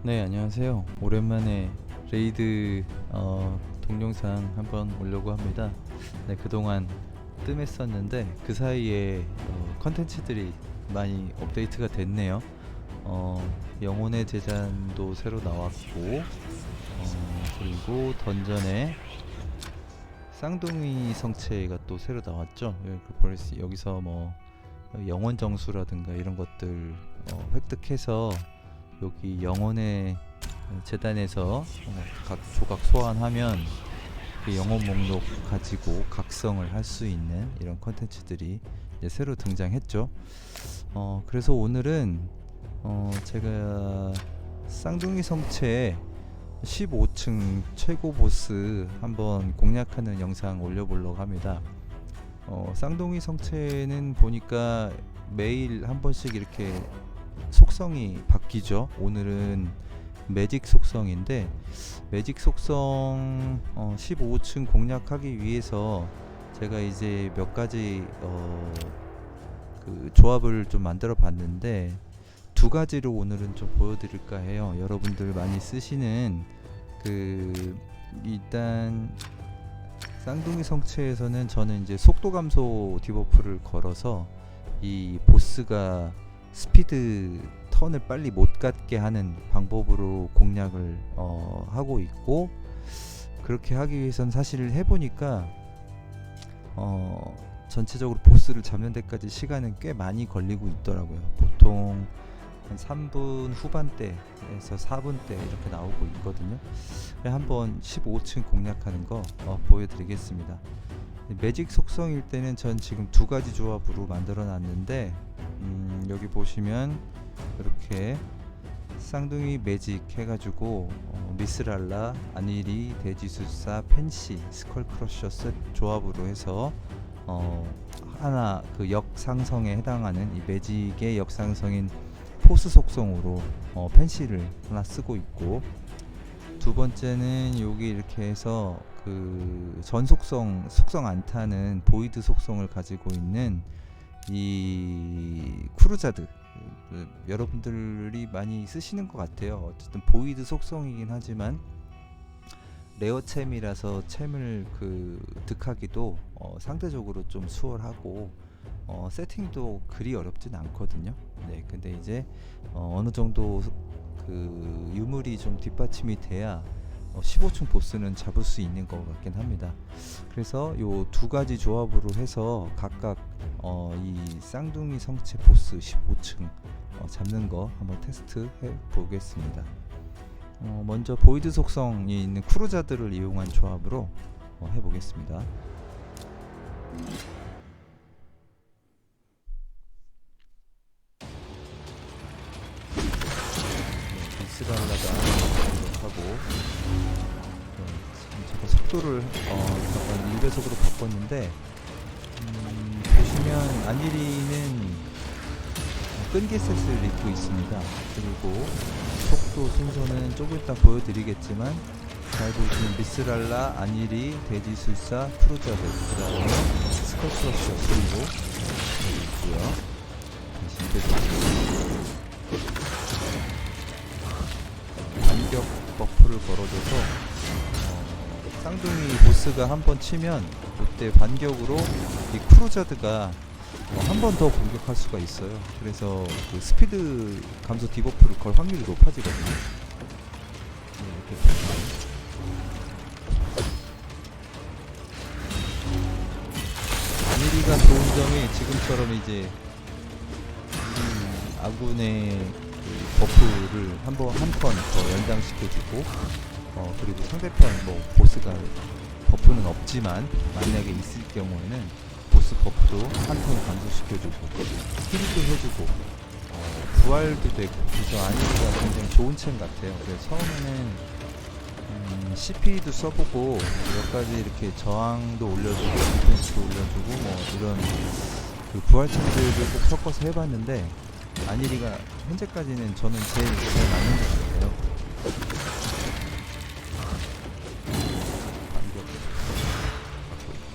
네, 안녕하세요. 오랜만에 레이드 동영상 한번 올려고 합니다. 네, 그동안 뜸했었는데 그 사이에 컨텐츠들이 많이 업데이트가 됐네요. 영혼의 제잔도 새로 나왔고, 그리고 던전에 쌍둥이 성체가 또 새로 나왔죠. 여기서 뭐 영혼 정수라든가 이런 것들 획득해서 여기 영혼의 재단에서 각 조각 소환하면 그 영혼 목록 가지고 각성을 할 수 있는 이런 컨텐츠들이 이제 새로 등장했죠. 그래서 오늘은 제가 쌍둥이 성체 15층 최고 보스 한번 공략하는 영상 올려보려고 합니다. 쌍둥이 성체는 보니까 매일 한 번씩 이렇게 속성이 바뀌죠. 오늘은 매직 속성인데, 매직 속성 15층 공략하기 위해서 제가 이제 몇 가지 그 조합을 좀 만들어 봤는데, 두 가지로 오늘은 좀 보여드릴까 해요. 여러분들 많이 쓰시는 일단 쌍둥이 성체에서는 저는 이제 속도 감소 디버프를 걸어서 이 보스가 스피드 턴을 빨리 못 갖게 하는 방법으로 공략을 하고 있고, 그렇게 하기 위해선 사실 해보니까 전체적으로 보스를 잡는 데까지 시간은 꽤 많이 걸리고 있더라고요. 보통 한 3분 후반대에서 4분대 이렇게 나오고 있거든요. 한번 15층 공략하는 거 보여드리겠습니다. 매직 속성일 때는 전 지금 두 가지 조합으로 만들어 놨는데, 여기 보시면 이렇게 쌍둥이 매직 해가지고 미스랄라, 아니리, 돼지술사, 펜시, 스컬크러셔 셋 조합으로 해서 하나 그 역상성에 해당하는 이 매직의 역상성인 포스 속성으로 펜시를 하나 쓰고 있고, 두 번째는 여기 이렇게 해서 그 전속성 속성 안 타는 보이드 속성을 가지고 있는 이 크루자드, 여러분들이 많이 쓰시는 것 같아요. 어쨌든 보이드 속성이긴 하지만 레어 챔이라서 챔을 득하기도 상대적으로 좀 수월하고 세팅도 그리 어렵진 않거든요. 네, 근데 이제 어느 정도 그 유물이 좀 뒷받침이 돼야 15층 보스는 잡을 수 있는 것 같긴 합니다. 그래서 요 두 가지 조합으로 해서 각각 이 쌍둥이 성체 보스 15층 잡는 거 한번 테스트 해 보겠습니다. 먼저 보이드 속성이 있는 크루자들을 이용한 조합으로 해 보겠습니다. 미스랄라가 하고, 제가 속도를 약간 1배속으로 바꿨는데, 보시면 아니리는 끈기 셋을 입고 있습니다. 그리고 속도 순서는 조금 이따 보여드리겠지만, 잘 보시면 미스랄라, 아니리, 돼지술사, 크루자들, 그 다음에 스컬크러셔 그리고 있고요. 반격 버프를 걸어줘서 쌍둥이 보스가 한번 치면 그때 반격으로 이 크루자드가 한 번 더 공격할 수가 있어요. 그래서 그 스피드 감소 디버프를 걸 확률이 높아지거든요. 이렇게 아니리가 좋은 점이 지금처럼 이제 아군의 그 버프를 한 턴 더 연장시켜주고, 그리고 상대편 뭐 보스가 버프는 없지만 만약에 있을 경우에는 보스 버프도 한 턴 감소시켜주고 힐도 해주고 부활도 되고, 그래서 아니리가 굉장히 좋은 챔 같아요. 그래서 처음에는 CP도 써보고 몇 가지 이렇게 저항도 올려주고 디펜스도 올려주고 뭐 이런 그 부활 챔들을 꼭 섞어서 해봤는데, 아니리가 현재까지는 저는 제일 잘 맞는 것 같아요. 반격 있고,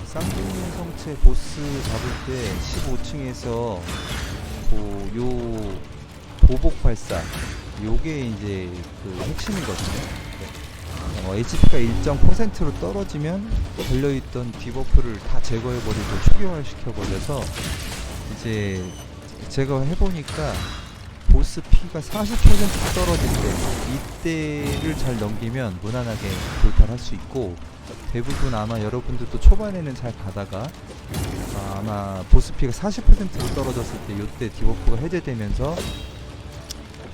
쌍둥이 상체 보스 잡을 때 15층에서 요 보복 발사 요게 이제 그 핵심이거든요. HP가 일정 퍼센트로 떨어지면 걸려있던 디버프를 다 제거해버리고 초기화시켜버려서 이제 제가 해보니까 보스 피가 40% 떨어질 때 이때를 잘 넘기면 무난하게 돌파할 수 있고, 대부분 아마 여러분들도 초반에는 잘 가다가 아마 보스 피가 40%로 떨어졌을 때 이때 디버프가 해제되면서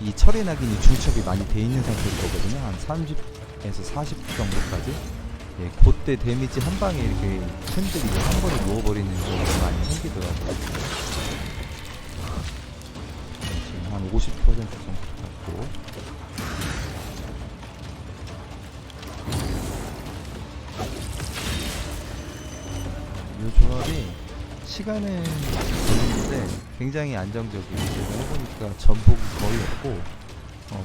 이 철의 낙인이 중첩이 많이 돼 있는 상태일 거거든요. 한 30에서 40 정도까지. 예, 그때 데미지 한 방에 이렇게 템들이 한 번에 누워버리는 경우가 많이 생기더라고요. 지금 한 50% 정도 같고. 이 조합이 시간은 걸리는데 굉장히 안정적이에요. 제가 해보니까 전복이 거의 없고,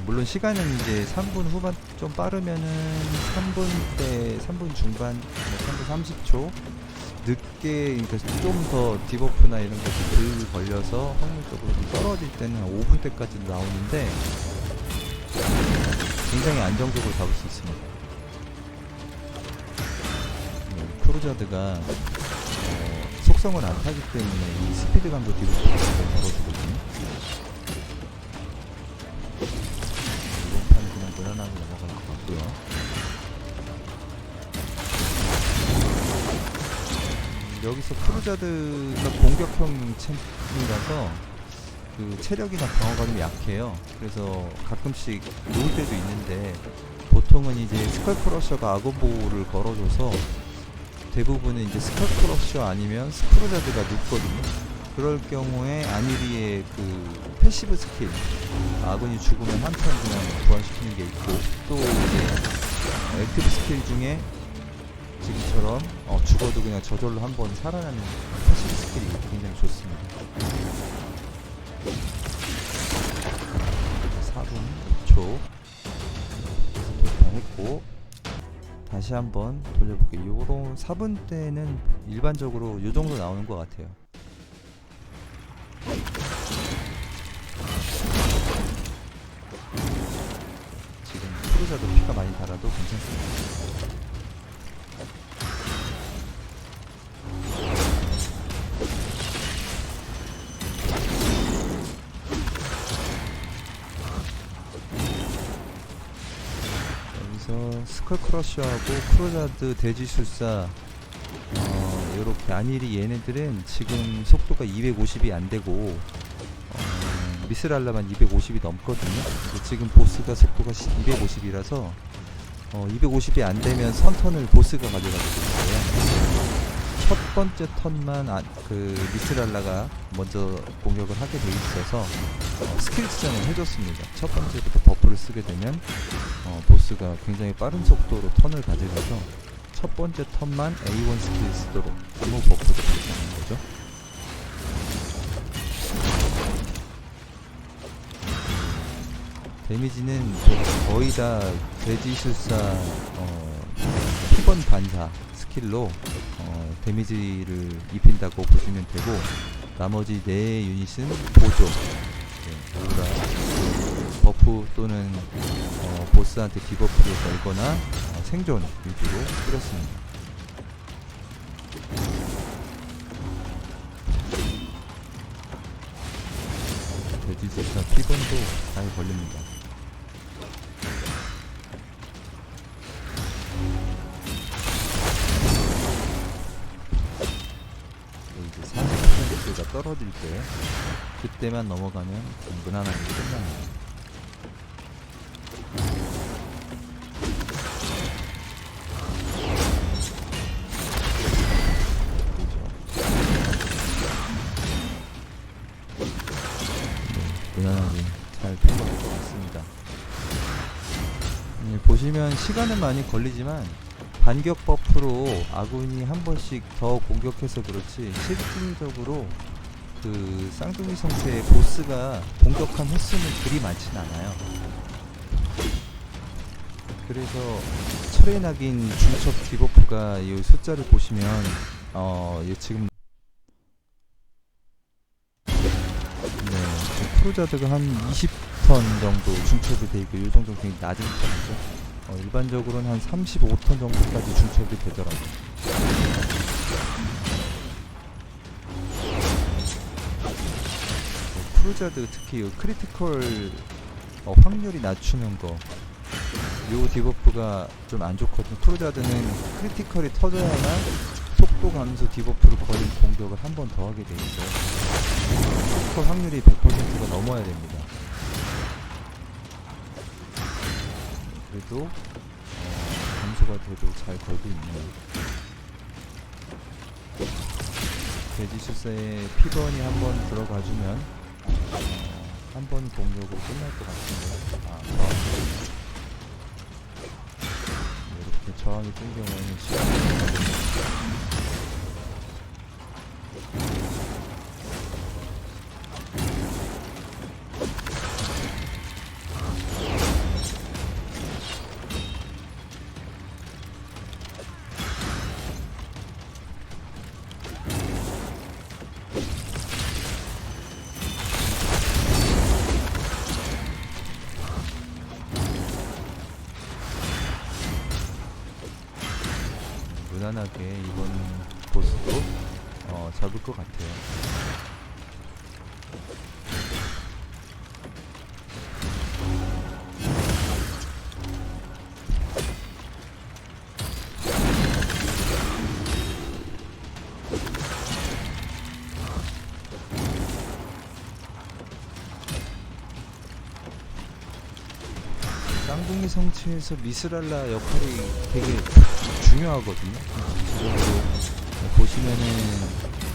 물론 시간은 이제 3분 후반 좀 빠르면은 3분 때 3분 중반, 3분 30초 늦게, 그러니까 좀 더 디버프나 이런 것이 덜 걸려서 확률적으로 좀 떨어질 때는 5분 때까지도 나오는데 굉장히 안정적으로 잡을 수 있습니다. 크루저드가 속성을 안 타기 때문에 이 스피드감도 디버프가 걸어주거든요. 이번 판은 그냥 무난하게 넘어갈 것 같고요. 여기서 크루저드가 공격형 챔피라서 그 체력이나 방어가 좀 약해요. 그래서 가끔씩 놓을 때도 있는데, 보통은 이제 스컬크러셔가 아군보호를 걸어줘서 대부분은 이제 스컬크러셔 아니면 스크루저드가 눕거든요. 그럴 경우에 아니리의 그 패시브 스킬, 아군이 죽으면 한 턴 그냥 부활시키는 게 있고, 또 이제 액티브 스킬 중에 지금처럼 죽어도 그냥 저절로 한번 살아나는 패시브 스킬이 굉장히 좋습니다. 4분 5초 돌파했고, 다시 한번 돌려볼게요. 요런 4분 때는 일반적으로 요 정도 나오는 것 같아요. 지금 크루저도 피가 많이 달아도 괜찮습니다. 스컬크러쉬하고 크루저드 돼지술사 이렇게 아니리 얘네들은 지금 속도가 250이 안되고 미스랄라만 250이 넘거든요. 지금 보스가 속도가 250이라서 250이 안되면 선턴을 보스가 가져가게 되어요. 첫 번째 턴만 그 미스랄라가 먼저 공격을 하게 돼 있어서 스킬 지정을 해줬습니다. 첫 번째부터 버프를 쓰게 되면 보스가 굉장히 빠른 속도로 턴을 가져가서 첫 번째 턴만 A1 스킬 쓰도록 아무 버프도 되지 않는 거죠. 데미지는 거의 다 돼지술사 피번 반사 스킬로 데미지를 입힌다고 보시면 되고, 나머지 4 유닛은 보조, 오라, 버프 또는 보스한테 디버프를 걸거나 생존 위주로 뿌렸습니다. 돼지술사 피번도 잘 걸립니다. 이제 40%가 떨어질 때 그때만 넘어가면 무난하게 끝납니다. 무난하게 잘 평가할 것 같습니다. 보시면 시간은 많이 걸리지만 반격 버프로 아군이 한 번씩 더 공격해서 그렇지, 실질적으로 그 쌍둥이 성체의 보스가 공격한 횟수는 그리 많진 않아요. 그래서 철의 낙인 중첩 디버프가 이 숫자를 보시면 지금 지금 크루자드가 한 20턴 정도 중첩이 돼 있고 이 정도 굉장히 낮은 편이죠. 일반적으로는 한 35턴 정도까지 중첩이 되더라고요. 크루자드 특히 이 크리티컬 확률이 낮추는 거, 요 디버프가 좀 안 좋거든요. 크루자드는 크리티컬이 터져야만 속도 감소 디버프를 걸린 공격을 한 번 더 하게 돼 있어요. 크리티컬 확률이 100%가 넘어야 됩니다. 그래도 감소가 돼도 잘 걸고 있네요. 돼지수사의 피번이 한번 들어가주면 한 번 공격으로 끝날 것 같은데, 이렇게 저항이 뜬 경우에는 시간이 걸립니다. 무난하게 이번 보스도 잡을 것 같아요. 쌍둥이 성체에서 미스랄라 역할이 되게 중요하거든요. 전체적으로 보시면은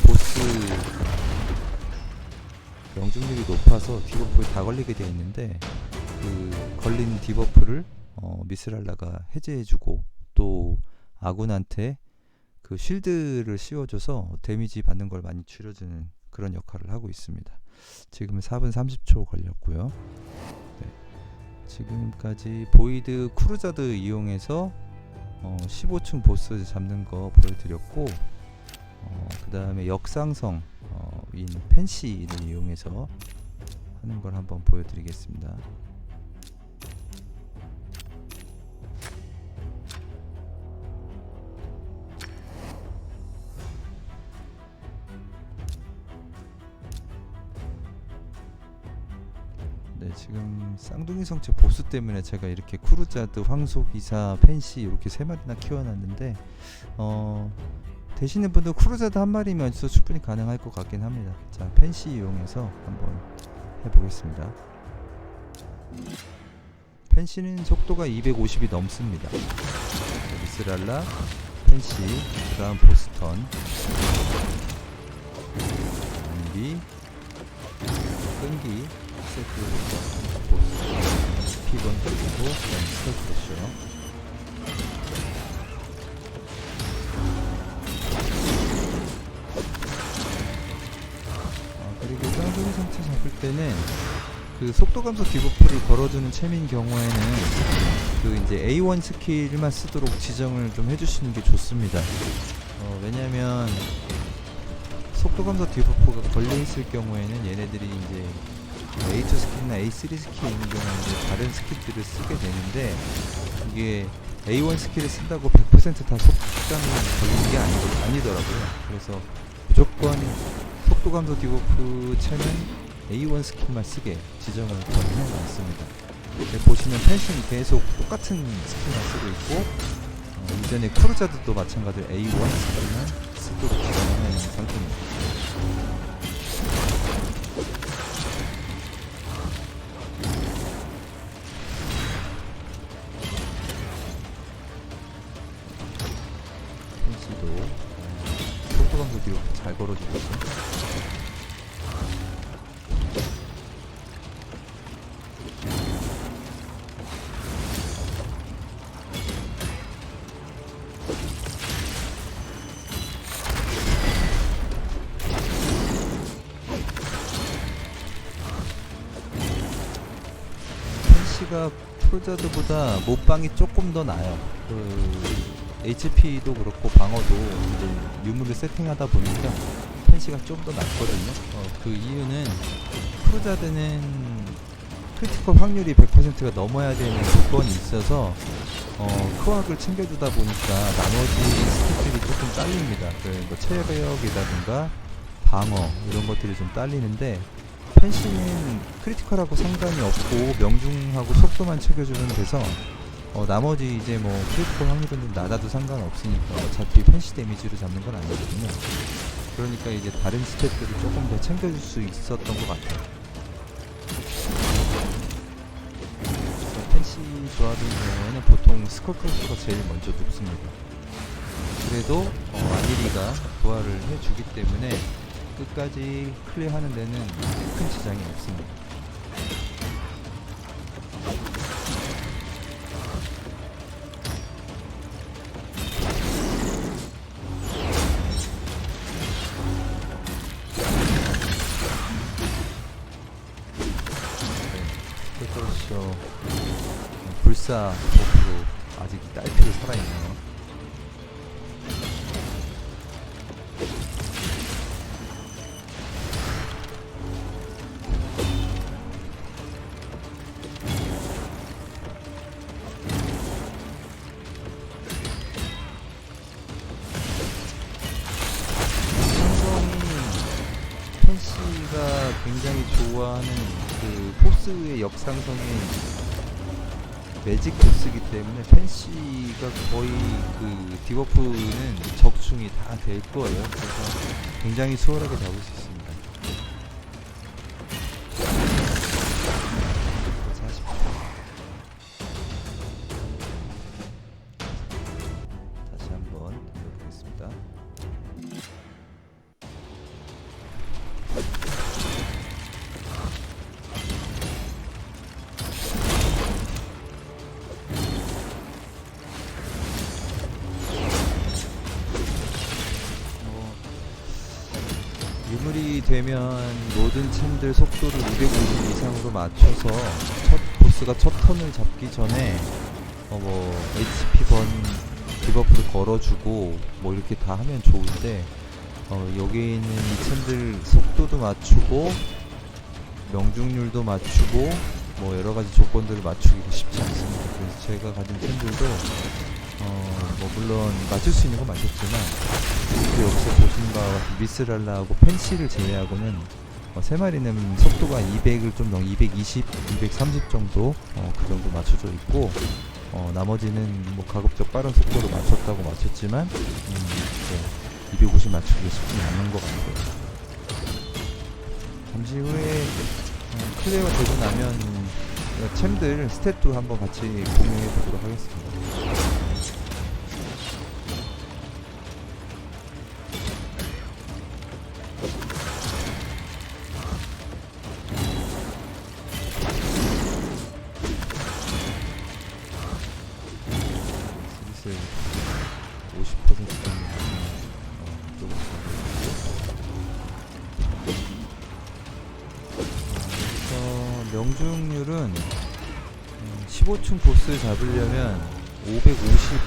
보스 명중률이 높아서 디버프에 다 걸리게 되어 있는데, 그 걸린 디버프를 미스랄라가 해제해주고 또 아군한테 그 쉴드를 씌워줘서 데미지 받는 걸 많이 줄여주는 그런 역할을 하고 있습니다. 지금 4분 30초 걸렸고요. 지금까지 보이드 크루자드 이용해서 15층 보스 잡는 거 보여드렸고, 그 다음에 역상성 인 펜시를 이용해서 하는 걸 한번 보여드리겠습니다. 네, 지금 쌍둥이 성체 보스 때문에 제가 이렇게 크루자드, 황소기사, 펜시 이렇게 3마리나 키워놨는데, 되시는 분들 크루자드 한 마리면 있어 충분히 가능할 것 같긴 합니다. 자, 펜시 이용해서 한번 해보겠습니다. 펜시는 속도가 250이 넘습니다. 미스랄라, 펜시, 그 다음 보스턴, 안비, 끈기, 세트 보스, 피번 그리고 스톱프레셔. 그리고 쌍둥이 성체 잡을 때는 그 속도 감소 디버프를 걸어주는 챔인 경우에는 그 이제 A1 스킬만 쓰도록 지정을 좀 해주시는 게 좋습니다. 왜냐면 속도 감소 디버프가 걸려 있을 경우에는 얘네들이 이제 A2 스킬이나 A3 스킬이 있는 경우는 이제 다른 스킬들을 쓰게 되는데, 이게 A1 스킬을 쓴다고 100% 다 속감이 걸리는 게 아니더라고요. 그래서 무조건 속도 감소 디버프 채는 A1 스킬만 쓰게 지정을 해 놨습니다. 보시면 펜싱이 계속 똑같은 스킬만 쓰고 있고, 이전에 크루자드도 마찬가지로 A1 스킬만 쓰도록 지정을 해 놓은 상태입니다. 펜시도 속도 감소 디버프 잘 걸어주고 있죠. 펜시가 크루자드보다 못방이 조금 더 나아요. HP도 그렇고 방어도 이제 유물을 세팅하다 보니까 펜시가 좀 더 낫거든요. 그 이유는 크루자드는 크리티컬 확률이 100%가 넘어야 되는 조건이 있어서 크왁을 챙겨주다 보니까 나머지 스탯들이 조금 딸립니다. 뭐 체력이라든가 방어 이런 것들이 좀 딸리는데, 펜시는 크리티컬하고 상관이 없고 명중하고 속도만 챙겨주면 돼서 나머지 이제 뭐 크리티컬 확률은 좀 낮아도 상관없으니까 어차피 펜시 데미지로 잡는 건 아니거든요. 그러니까 이제 다른 스탯들을 조금 더 챙겨줄 수 있었던 것 같아요. 펜시 조합인 경우에는 보통 스컬크로스가 제일 먼저 눕습니다. 그래도 아니리가 부활을 해주기 때문에 끝까지 클리어하는 데는 큰 지장이 없습니다. 그렇죠. 불사 버프로 아직 딸피로 살아있네요. 펜시가 굉장히 좋아하는 그 포스의 역상성이 매직 보스이기 때문에 펜시가 거의 그 디버프는 적중이 다 될 거예요. 그래서 굉장히 수월하게 잡을 수 있습니다. 그래서 하십시오. 다시 한번 돌려보겠습니다. 유물이 되면 모든 챔들 속도를 250 이상으로 맞춰서 보스가 첫 턴을 잡기 전에 뭐 HP 번 디버프를 걸어주고 뭐 이렇게 다 하면 좋은데, 여기 있는 이 챔들 속도도 맞추고 명중률도 맞추고 뭐 여러가지 조건들을 맞추기가 쉽지 않습니다. 그래서 제가 가진 챔들도 뭐 물론 맞출 수 있는 건 맞췄지만, 여기서 보시는 바와 같이 미스랄라하고 펜시를 제외하고는 세 마리는 속도가 200을 좀 넘, 220, 230 정도 그 정도 맞춰져 있고, 나머지는 뭐 가급적 빠른 속도로 맞췄다고 맞췄지만 250 맞추기가 쉽지 않은 것 같고요. 잠시 후에 클리어가 되고 나면 챔들 스탯도 한번 같이 공유해 보도록 하겠습니다. 슬슬 50% 정도 그래서 명중률은 15층 보스 잡으려면 550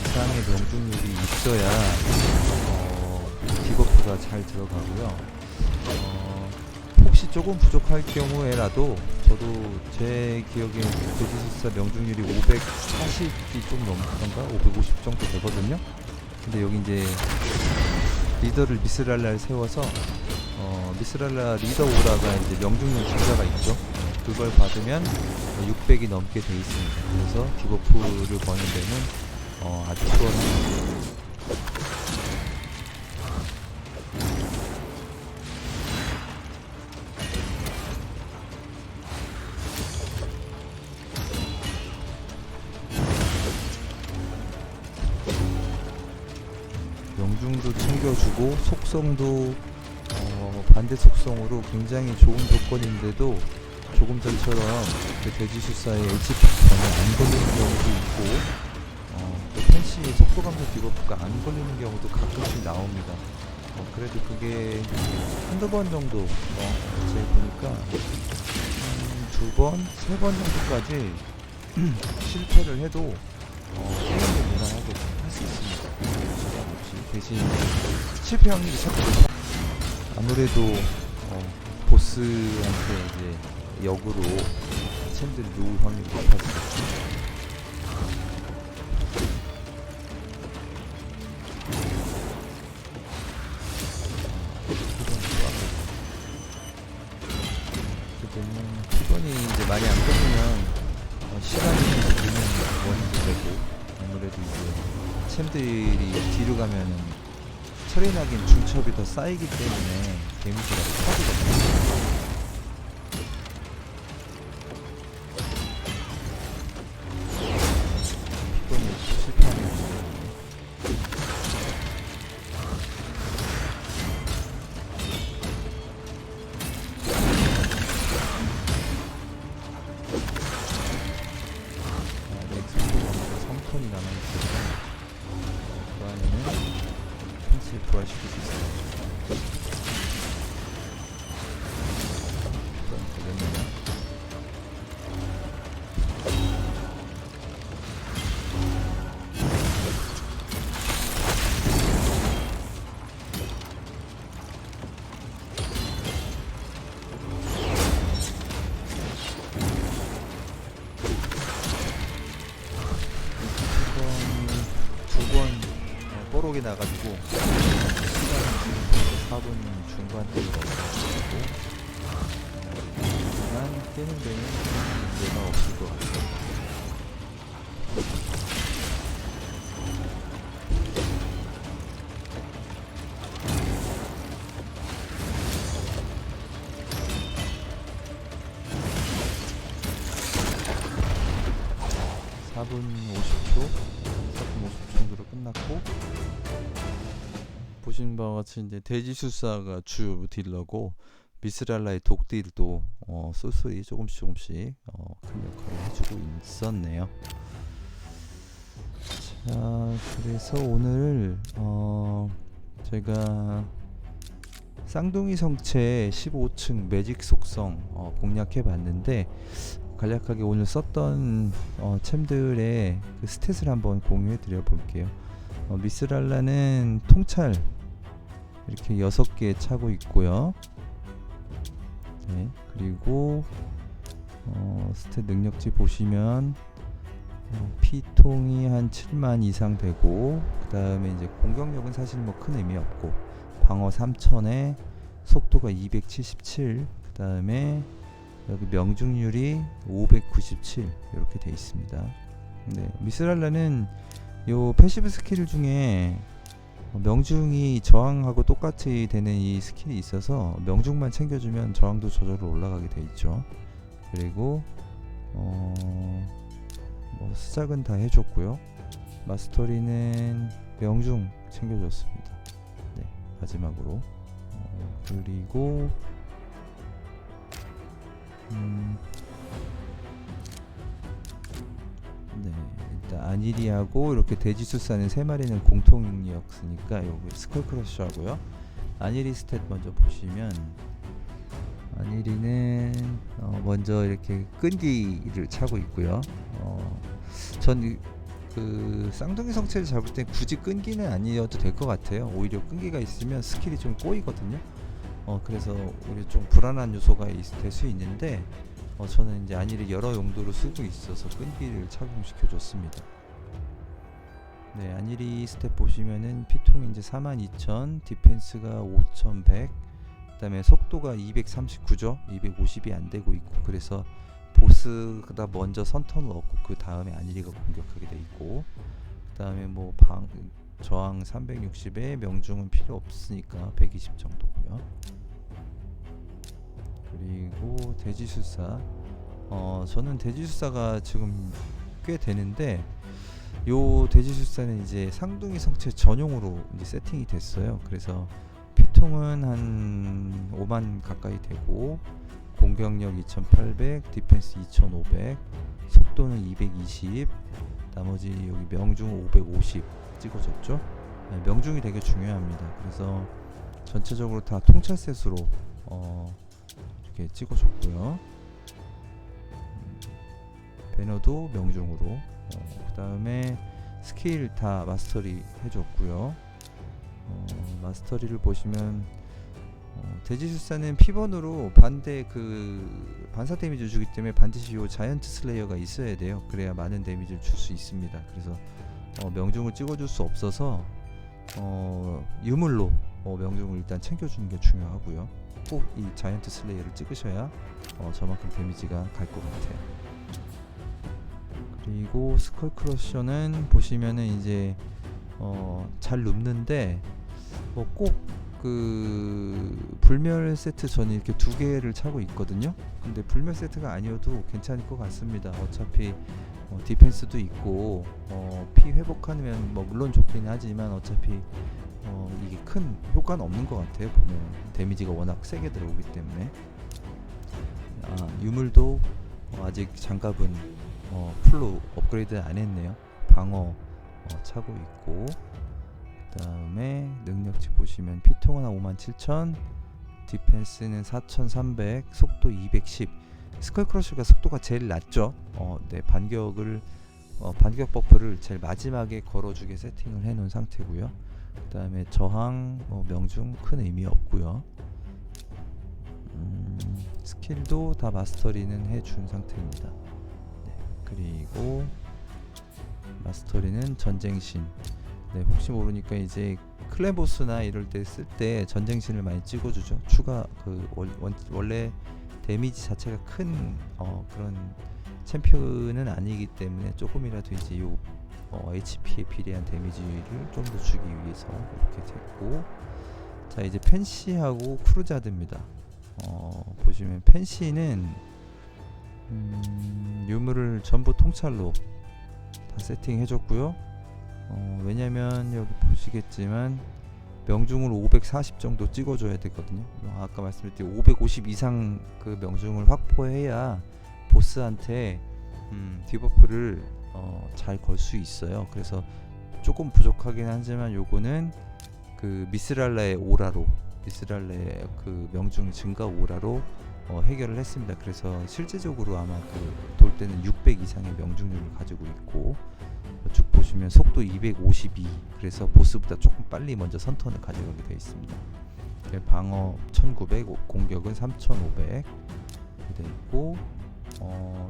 이상의 명중률이 있어야 디버프가 잘 들어가고요. 혹시 조금 부족할 경우에라도, 저도 제 기억에 돼지술사 명중률이 540이 좀 넘던가 550 정도 되거든요. 근데 여기 이제 리더를 미스랄라를 세워서 미스랄라 리더 오라가 이제 명중률 증가가 있죠. 그걸 받으면 600이 넘게 돼 있습니다. 그래서 디버프를 거는 데는 아주 수월합니다. 명중도 챙겨주고 속성도 반대 속성으로 굉장히 좋은 조건인데도 조금 전처럼 그 돼지술사의 HP 전에 안 걸리는 경우도 있고, 또 펜시 속도 감소 디버프가 안 걸리는 경우도 가끔씩 나옵니다. 그래도 그게 한두 번 정도 제가 보니까 두 번, 세 번 정도까지 실패를 해도 게임이 무난합니다. 무난하게 할 수 있습니다. 부담 없이. 대신 실패 확률이 자꾸 높아. 아무래도 보스한테 이제 역으로 챔들이 누울 확률이 높아지겠죠. 시간이 이제 많이 안 끌리면 시간이 드는 원인도 되고, 아무래도 이제 챔들이 뒤로 가면은 처리나긴 중첩이 더 쌓이기 때문에 데미지가 더 커지거든요. 이번에 실패하면 3톤이 남아있어서 그 안에는 펜스를 부활시킬 수 있어요. 그러니까 몇 명이야? 뽀록이 나가지고 시간은 지금 4분 중반대로 넘어가고, 난 깨는 데는 문제가 없을 것 같아요. 정도로 끝났고, 보신 바와 같이 이제 돼지술사가 주 딜러고, 미스랄라의 독딜도 쏠쏠히 조금씩 큰 역할을 해주고 있었네요. 자, 그래서 오늘 제가 쌍둥이 성체 15층 매직 속성 공략해 봤는데, 간략하게 오늘 썼던 챔들의 그 스탯을 한번 공유해 드려 볼게요. 미스랄라는 통찰 이렇게 6개 차고 있고요. 네, 그리고 스탯 능력치 보시면 피통이 한 7만 이상 되고, 그 다음에 이제 공격력은 사실 뭐 큰 의미 없고, 방어 3000에 속도가 277, 그 다음에 여기 명중률이 597 이렇게 돼 있습니다. 네, 미스랄라는 요 패시브 스킬 중에 명중이 저항하고 똑같이 되는 이 스킬이 있어서 명중만 챙겨주면 저항도 저절로 올라가게 돼 있죠. 그리고 뭐 수작은 다 해줬고요. 마스터리는 명중 챙겨줬습니다. 네, 마지막으로 그리고 네, 일단 아니리하고 이렇게 돼지술사는 3마리는 공통이었으니까 여기 스컬크러쉬 하고요. 아니리 스탯 먼저 보시면, 아니리는 먼저 이렇게 끈기를 차고 있고요. 전 그 쌍둥이 성체를 잡을 때 굳이 끈기는 아니어도 될 것 같아요. 오히려 끈기가 있으면 스킬이 좀 꼬이거든요. 그래서 우리 좀 불안한 요소가 될 수 있는데, 저는 이제 아니를 여러 용도로 쓰고 있어서 끈기를 착용시켜 줬습니다. 네, 아니리 스탯 보시면은 피통이 이제 42,000, 디펜스가 5,100, 그 다음에 속도가 239죠. 250이 안 되고 있고, 그래서 보스보다 먼저 선턴을 얻고 그 다음에 아니리가 공격하게 돼 있고, 그 다음에 뭐 저항 360에 명중은 필요 없으니까 120 정도고요. 그리고 돼지술사, 저는 돼지술사가 지금 꽤 되는데, 요 돼지술사는 이제 쌍둥이 성체 전용으로 이제 세팅이 됐어요. 그래서 피통은 한 5만 가까이 되고, 공격력 2800, 디펜스 2500, 속도는 220, 나머지 여기 명중 550 찍어줬죠. 네, 명중이 되게 중요합니다. 그래서 전체적으로 다 통찰셋으로 이렇게 찍어줬고요. 배너도 명중으로, 그 다음에 스킬 다 마스터리 해줬고요. 마스터리를 보시면 돼지술사는 피번으로 반대 반사 데미지 주기 때문에 반드시 요 자이언트 슬레이어가 있어야 돼요. 그래야 많은 데미지를 줄 수 있습니다. 그래서 명중을 찍어줄 수 없어서 유물로 명중을 일단 챙겨주는 게 중요하고요. 꼭 이 자이언트 슬레이어를 찍으셔야 저만큼 데미지가 갈 것 같아요. 그리고 스컬 크러셔는 보시면은 이제 잘 눕는데 꼭 불멸 세트 저는 이렇게 두 개를 차고 있거든요. 근데 불멸 세트가 아니어도 괜찮을 것 같습니다. 어차피 디펜스도 있고 피 회복하면 물론 좋긴 하지만 어차피 이게 큰 효과는 없는 것 같아요. 보면 데미지가 워낙 세게 들어오기 때문에. 유물도 아직 장갑은 풀로 업그레이드 안 했네요. 방어 차고 있고, 그 다음에 능력치 보시면 피통은 한 57,000, 디펜스는 4,300, 속도 210. 스컬크러쉬가 속도가 제일 낮죠. 네, 반격 버프를 제일 마지막에 걸어주게 세팅을 해놓은 상태고요. 그 다음에 저항, 명중 큰 의미 없고요. 스킬도 다 마스터리는 해준 상태입니다. 네, 그리고 마스터리는 전쟁신. 네, 혹시 모르니까 이제 클랜 보스나 이럴 때 쓸 때 전쟁신을 많이 찍어주죠. 추가 원래 데미지 자체가 큰 그런 챔피언은 아니기 때문에 조금이라도 이제 요 HP에 비례한 데미지를 좀 더 주기 위해서 이렇게 됐고, 자 이제 펜시하고 크루자드입니다. 보시면 펜시는 유물을 전부 통찰로 다 세팅해줬고요. 왜냐면 여기 보시겠지만 명중을 540 정도 찍어줘야 되거든요. 아까 말씀드린 550 이상 그 명중을 확보해야 보스한테 디버프를 잘 걸 수 있어요. 그래서 조금 부족하긴 하지만 요거는 미스랄라의 오라로, 미스랄라의 명중 증가 오라로 해결을 했습니다. 그래서 실제적으로 아마 돌 때는 600 이상의 명중률을 가지고 있고, 쭉 보시면 속도 252, 그래서 보스보다 조금 빨리 먼저 선턴을 가져가게 되어 있습니다. 방어 1900, 공격은 3500 되어 있고,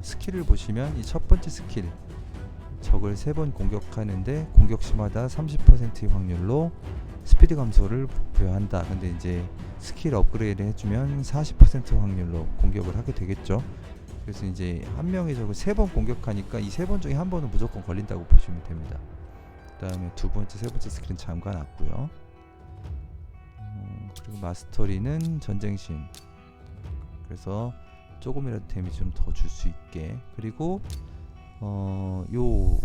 스킬을 보시면 이 첫 번째 스킬, 적을 3번 공격하는데 공격 시마다 30%의 확률로 스피드 감소를 부여한다. 근데 이제 스킬 업그레이드 해주면 40% 확률로 공격을 하게 되겠죠. 그래서 이제 한 명이 적을 3번 공격하니까 이 3번 중에 한 번은 무조건 걸린다고 보시면 됩니다. 그 다음에 두 번째, 세 번째 스킬은 잠가놨고요. 그리고 마스터리는 전쟁신, 그래서 조금이라도 데미지 좀 더 줄 수 있게. 그리고 요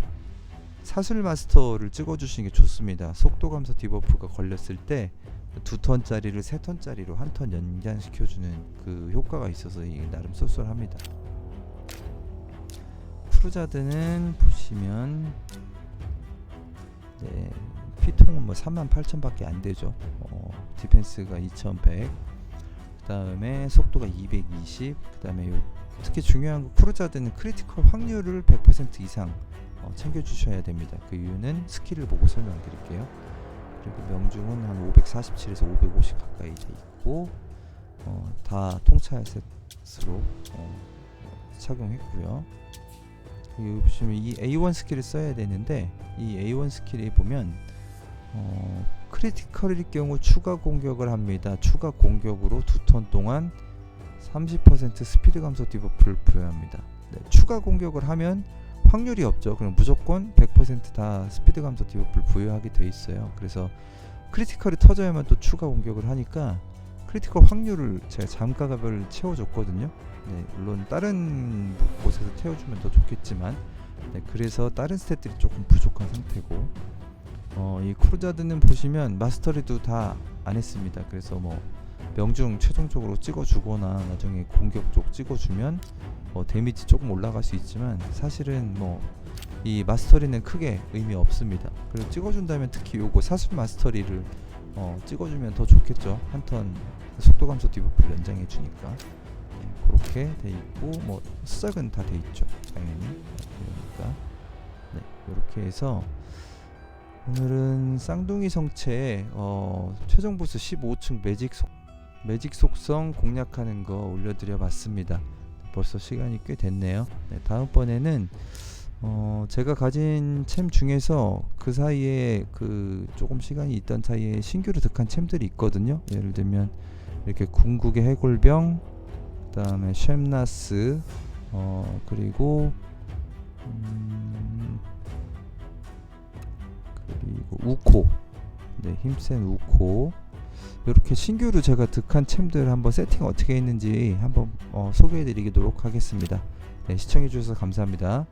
사술 마스터를 찍어주시는 게 좋습니다. 속도 감소 디버프가 걸렸을 때 2턴짜리를 3턴짜리로 한 턴 연장시켜주는 효과가 있어서 나름 쏠쏠합니다. 크루자드는 보시면 네, 피통은 38,000 밖에 안 되죠. 디펜스가 2100, 그 다음에 속도가 220, 그 다음에 특히 중요한 거, 크루자드는 크리티컬 확률을 100% 이상 챙겨주셔야 됩니다. 그 이유는 스킬을 보고 설명드릴게요. 그리고 명중은 한 547에서 550 가까이 돼 있고, 다 통찰 셋으로 착용했고요. 여기 보시면 이 A1 스킬을 써야 되는데, 이 A1 스킬에 보면 크리티컬일 경우 추가 공격을 합니다. 추가 공격으로 2턴 동안 30% 스피드 감소 디버프를 부여합니다. 네, 추가 공격을 하면 확률이 없죠. 그럼 무조건 100% 스피드 감소 디버프를 부여하게 돼 있어요. 그래서 크리티컬이 터져야만 또 추가 공격을 하니까 크리티컬 확률을 제가 잠가갑을 채워줬거든요. 네, 물론 다른 곳에서 태워주면 더 좋겠지만, 네, 그래서 다른 스탯들이 조금 부족한 상태고, 이 크루자드는 보시면 마스터리도 다 안 했습니다. 그래서 명중 최종적으로 찍어주거나 나중에 공격 쪽 찍어주면 데미지 조금 올라갈 수 있지만, 사실은 이 마스터리는 크게 의미 없습니다. 그리고 찍어준다면 특히 요거 사술 마스터리를 찍어주면 더 좋겠죠. 한 턴 속도 감소 디버프를 연장해 주니까. 네, 그렇게 돼 있고, 수작은 다 돼 있죠. 당연히. 그러니까 네, 이렇게 해서 오늘은 쌍둥이 성체 최종 보스 15층 매직 속성 공략하는 거 올려드려 봤습니다. 벌써 시간이 꽤 됐네요. 네, 다음번에는 제가 가진 챔 중에서 그 사이에 조금 시간이 있던 사이에 신규로 득한 챔들이 있거든요. 예를 들면 이렇게 궁극의 해골병, 그 다음에 쉔나스, 그리고 우코, 네, 힘센 우코. 이렇게 신규로 제가 득한 챔들 한번 세팅 어떻게 했는지 한번 소개해 드리도록 하겠습니다. 네, 시청해 주셔서 감사합니다.